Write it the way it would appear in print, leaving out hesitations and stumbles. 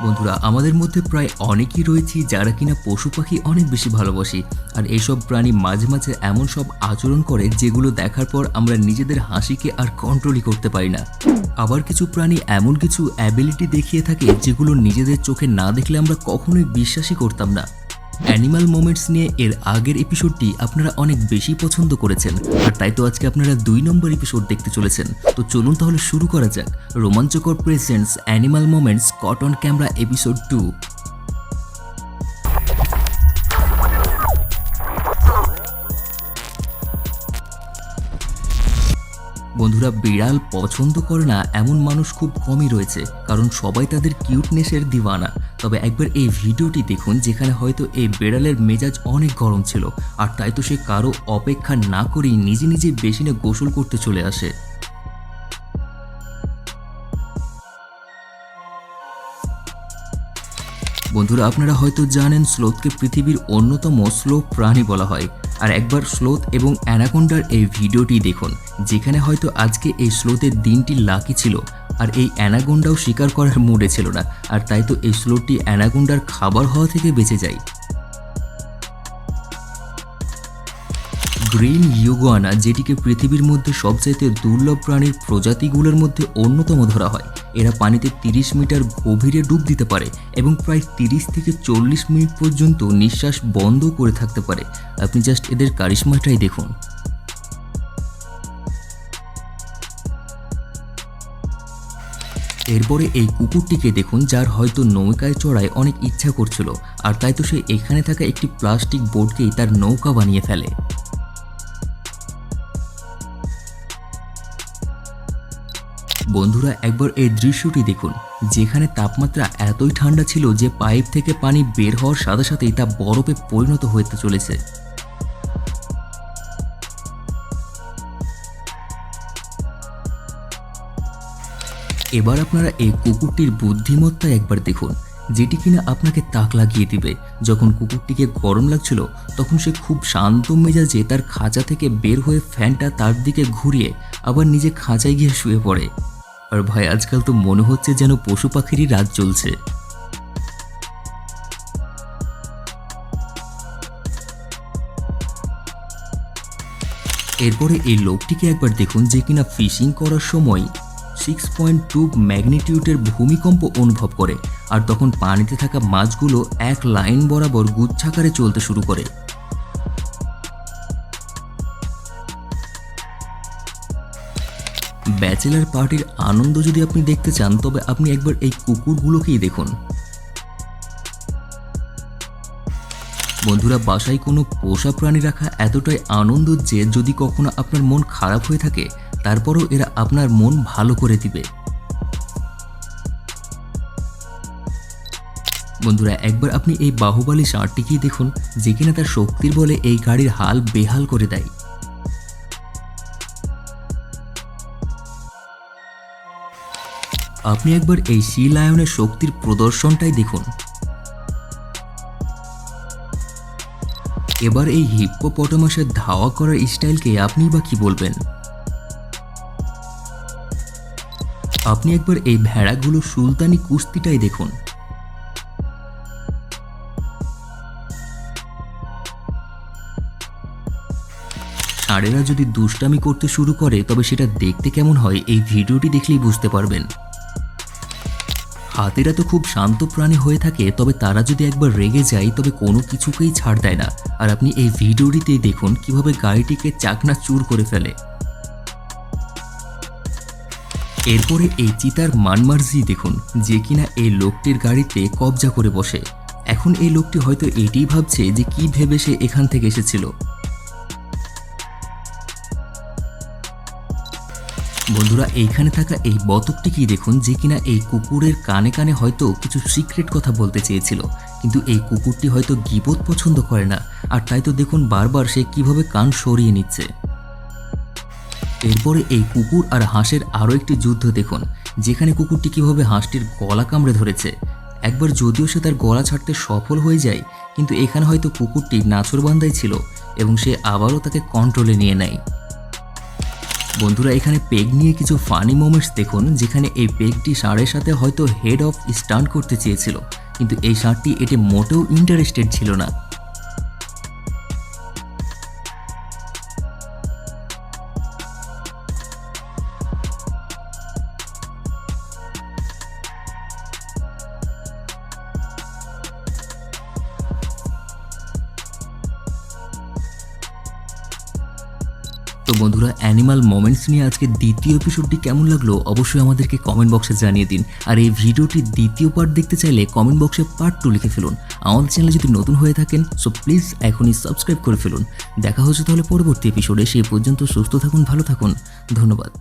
বন্ধুরা, আমাদের মধ্যে প্রায় অনেকেই রয়েছি যারা কিনা পশু পাখি অনেক বেশি ভালোবাসি। আর এইসব প্রাণী মাঝে মাঝে এমন সব আচরণ করে যেগুলো দেখার পর আমরা নিজেদের হাসিকে আর কন্ট্রোলই করতে পারি না। আবার কিছু প্রাণী এমন কিছু অ্যাবিলিটি দেখিয়ে থাকে যেগুলো নিজেদের চোখে না দেখলে আমরা কখনোই বিশ্বাসই করতাম না। অ্যানিমাল মোমেন্টস নিয়ে এর আগের এপিসোডটি আপনারা অনেক বেশি পছন্দ করেছেন, আর তাই তো আজকে আপনারা 2 নম্বর এপিসোড দেখতে চলেছেন। তো চলুন তাহলে শুরু করা যাক রোমাঞ্চকর presents animal moments cotton camera episode 2। বন্ধুরা, বিড়াল পছন্দ করে না এমন মানুষ খুব কমই রয়েছে, কারণ সবাই তাদের কিউটনেসের দিওয়ানা। তবে একবার এই ভিডিওটি দেখুন যেখানে হয়তো এই বিড়ালের মেজাজ অনেক গরম ছিল, আর তাই তো সে কারো অপেক্ষা না করেই নিজে নিজে বেসিনে গোসল করতে চলে আসে। বন্ধুরা, আপনারা হয়তো জানেন স্লোথকে পৃথিবীর অন্যতম স্লো প্রাণী বলা হয়। আর একবার স্লোথ এবং অ্যানাকোন্ডার এই ভিডিওটি দেখুন যেখানে হয়তো আজকে এই স্লোথের দিনটি লাকি ছিল, আর এই অ্যানাকোন্ডাও শিকার করার মুডে ছিল না, আর তাই তো এই স্লোথটি অ্যানাকোন্ডার খাবার হওয়া থেকে বেঁচে যায়। গ্রিন ইউগুয়ানা, যেটিকে পৃথিবীর মধ্যে সবচাইতে দুর্লভ প্রাণীর প্রজাতিগুলোর মধ্যে অন্যতম ধরা হয়। এরা পানিতে 30 মিটার গভীরে ডুব দিতে পারে এবং প্রায় 30 থেকে 40 মিনিট পর্যন্ত নিঃশ্বাস বন্ধ করে থাকতে পারে। আপনি জাস্ট এদের কারিশমাটাই দেখুন। এরপরে এই কুকুরটিকে দেখুন, যার হয়তো নৌকায় চড়ায় অনেক ইচ্ছা করছিল, আর তাই তো সে এখানে থাকা একটি প্লাস্টিক বোর্ডকেই তার নৌকা বানিয়ে ফেলে। বন্ধুরা, একবার এই দৃশ্যটি দেখুন যেখানে তাপমাত্রা এতই ঠান্ডা ছিল যে পাইপ থেকে পানি বের হওয়ার সাথে সাথেই তা বরফে পরিণত হতে চলেছে। এবার আপনারা এই কুকুরটির বুদ্ধিমত্তা একবার দেখুন, যেটি কিনা আপনাকে তাক লাগিয়ে দিবে। যখন কুকুরটিকে গরম লাগছিল তখন সে খুব শান্ত মেজাজে তার খাঁচা থেকে বের হয়ে ফ্যানটা তার দিকে ঘুরিয়ে আবার নিজে খাঁচায় গিয়ে শুয়ে পড়ে। আর ভাই, আজকাল তো মনে হচ্ছে যেন পশু পাখিরই রাজ চলছে। এরপরে এই লোকটিকে একবার দেখুন যে কিনা ফিশিং করার সময় 6.2 ম্যাগনিটিউডের ভূমিকম্প অনুভব করে, আর তখন পানিতে থাকা মাছগুলো এক লাইন বরাবর গুচ্ছাকারে চলতে শুরু করে। ব্যাচেলার পার্টির আনন্দ যদি আপনি দেখতে চান তবে আপনি একবার এই কুকুরগুলোকেই দেখুন। বন্ধুরা, বাসায় কোনো পোষা প্রাণী রাখা এতটাই আনন্দ যে যদি কখনো আপনার মন খারাপ হয়ে থাকে তারপরও এরা আপনার মন ভালো করে দিবে। বন্ধুরা, একবার আপনি এই বাহুবলী ষাঁড়টিকেই দেখুন যে কিনা তার শক্তির বলে এই গাড়ির হাল বেহাল করে দেয়। আপনি একবার এই সি লায়নের শক্তির প্রদর্শনটাই দেখুন। এবার এই হিপ্পোপটামাসের ধাওয়া করার স্টাইলকে আপনি বা কি বলবেন? আপনি একবার এই ভেড়াগুলো সুলতানি কুস্তিটাই দেখুন। ষাঁড়েরা যদি দুষ্টামি করতে শুরু করে তবে সেটা দেখতে কেমন হয় এই ভিডিওটি দেখলেই বুঝতে পারবেন। হাতিরা তো খুব শান্ত প্রাণী হয়ে থাকে, তবে তারা যদি একবার রেগে যায় তবে কোনো কিছুকেই ছাড় দেয় না। আর আপনি এই ভিডিওটিতেই দেখুন কিভাবে গাড়িটিকে চাকনা চুর করে ফেলে। এরপরে এই চিতার মানমার্জি দেখুন যে কিনা এই লোকটির গাড়িতে কবজা করে বসে। এখন এই লোকটি হয়তো এটাই ভাবছে যে কি ভেবে সে এখান থেকে এসেছিল। বন্ধুরা, এইখানে থাকা এই বতকটিকেই দেখুন যে কিনা এই কুকুরের কানে কানে হয়তো কিছু সিক্রেট কথা বলতে চেয়েছিল, কিন্তু এই কুকুরটি হয়তো গীবত পছন্দ করে না, আর তাই তো দেখুন বারবার সে কিভাবে কান সরিয়ে নিচ্ছে। এরপরে এই কুকুর আর হাঁসের আরও একটি যুদ্ধ দেখুন যেখানে কুকুরটি কিভাবে হাঁসটির গলা কামড়ে ধরেছে। একবার যদিও সে তার গলা ছাড়তে সফল হয়ে যায়, কিন্তু এখানে হয়তো কুকুরটি নাছোড়বান্দাই ছিল এবং সে আবারও তাকে কন্ট্রোলে নিয়ে নেয়। বন্ধুরা এখানে পেগ নিয়ে কিছু ফানি মোমেন্টস দেখুন, যেখানে এই পেগটি ষাঁড়ের সাথে হয়তো হেড অফ স্টান্ট করতে চেয়েছিল, কিন্তু এই ষাঁড়টি এটি মোটেও ইন্টারেস্টেড ছিল না। তো বন্ধুরা অ্যানিমাল মোমেন্টস নিয়ে আজকে দ্বিতীয় এপিসোডটি কেমন লাগলো অবশ্যই আমাদেরকে কমেন্ট বক্সে জানিয়ে দিন। আর এই ভিডিওটির দ্বিতীয় পার্ট দেখতে চাইলে কমেন্ট বক্সে পার্ট 2 লিখে ফেলুন। আমাদের চ্যানেলে যদি নতুন হয়ে থাকেন সো প্লিজ এখনই সাবস্ক্রাইব করে ফেলুন। দেখা হচ্ছে তাহলে পরবর্তী এপিসোডে, সেই পর্যন্ত সুস্থ থাকুন, ভালো থাকুন, ধন্যবাদ।